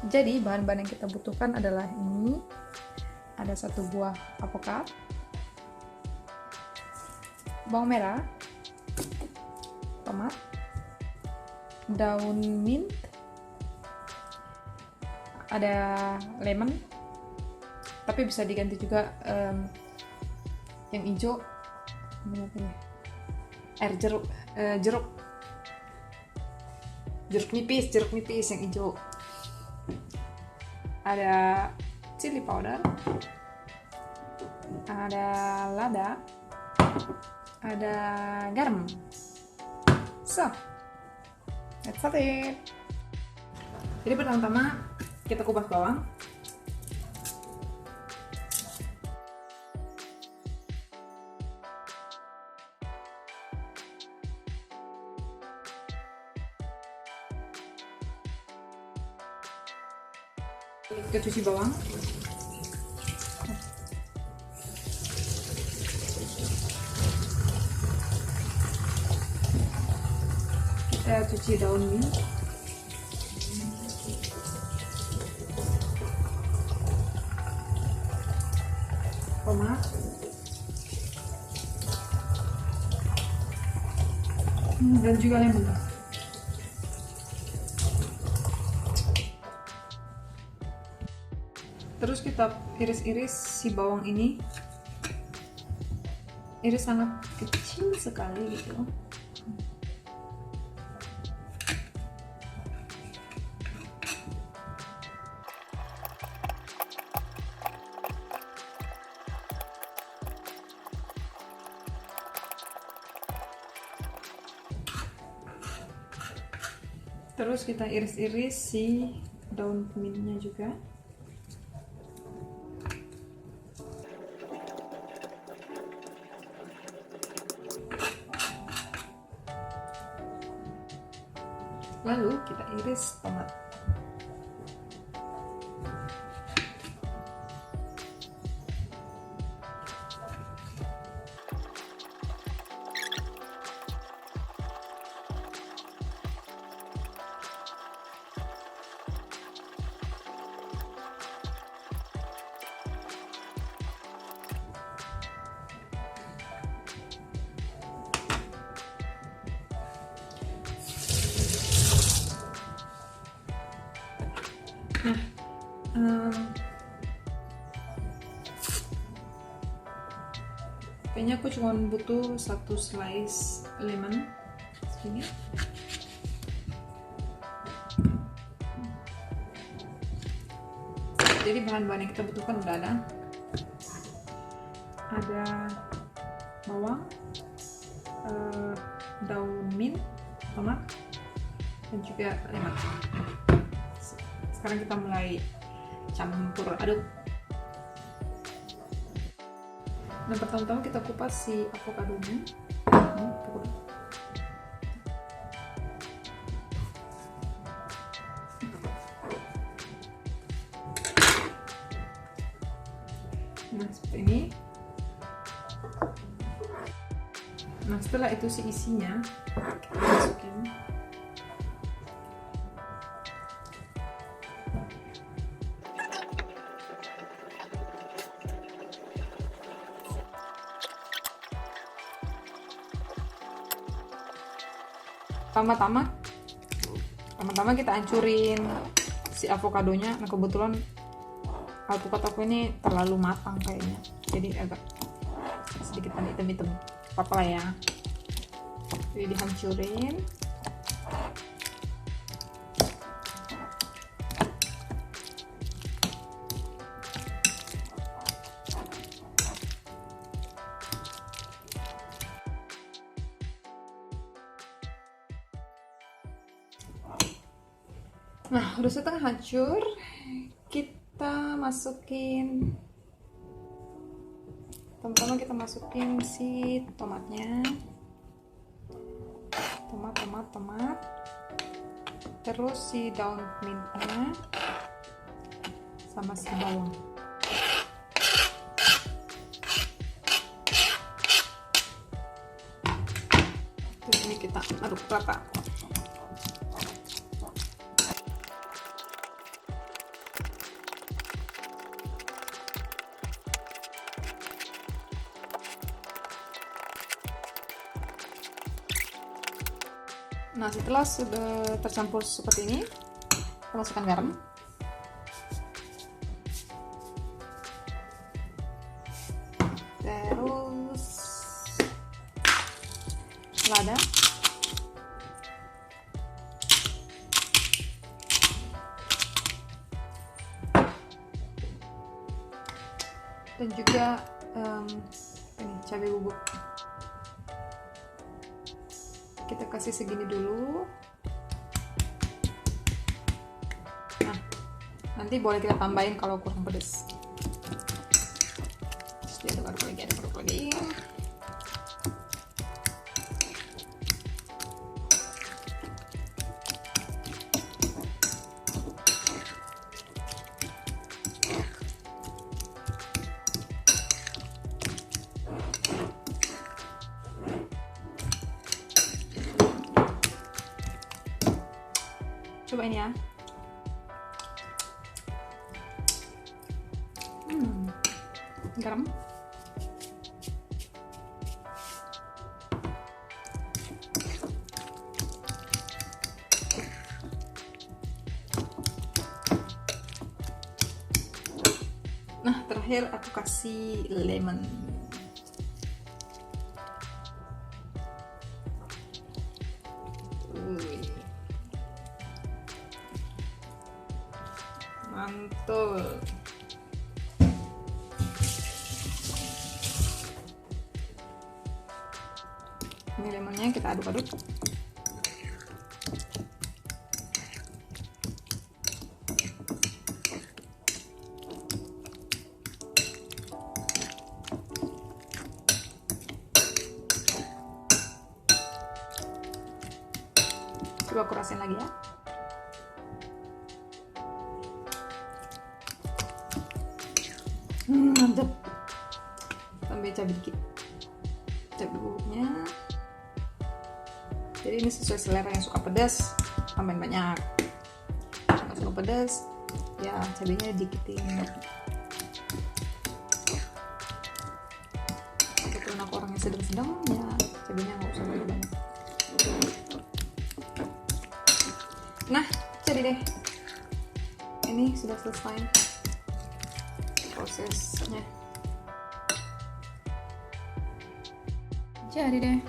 Jadi bahan-bahan yang kita butuhkan adalah ini, ada 1 buah alpukat, bawang merah, tomat, daun mint, ada lemon, tapi bisa diganti juga yang hijau, air jeruk nipis yang hijau. Ada chili powder, ada lada, ada garam. So, that's it. Jadi pertama-tama kita kupas bawang. Kita cuci bawang. Kita cuci daun mint. Tomat. Dan juga lemon. Terus kita iris-iris si bawang ini, iris sangat kecil sekali gitu. Terus kita iris-iris si daun mintnya juga. Lalu kita iris tomat. Kayaknya aku cuma butuh 1 slice lemon segini. Jadi bahan-bahan yang kita butuhkan udah ada bawang, daun mint, tomat, dan juga lemon. Sekarang kita mulai campur aduk. Nah, pertama-tama kita kupas si avokadonya. Nah, seperti ini. Nah, setelah itu si isinya kita masukin. Pertama-tama kita hancurin si avokadonya. Nah, kebetulan alpukat aku ini terlalu matang kayaknya, jadi agak sedikit hitam-hitam, apa-apa lah ya. Jadi dihancurin. Nah, udah setengah hancur, kita masukin. Pertama kita masukin si tomatnya, tomat, terus si daun mintnya, sama si bawang. Terus ini kita aduk rata. Nah, setelah sudah tercampur seperti ini, kita masukkan garam. Terus lada. Dan juga ini cabai bubuk. Kita kasih segini dulu. Nah, nanti boleh kita tambahin kalau kurang pedas. Terus diaduk-aduk lagi, aduk-aduk lagi. Coba ini ya. Garam. Nah, terakhir aku kasih lemon. Mantul. Ini lemonnya kita aduk-aduk. Coba aku rasain lagi ya. Mantap. Tambah cabai dikit, cabai bubuknya. Jadi ini sesuai selera, yang suka pedas tambahin banyak, nggak suka pedas ya cabainya dikitin. Kebetulan aku orangnya sedang-sedang ya, cabainya nggak usah banyak. Nah, jadi deh, ini sudah selesai prosesnya. Jadi deh.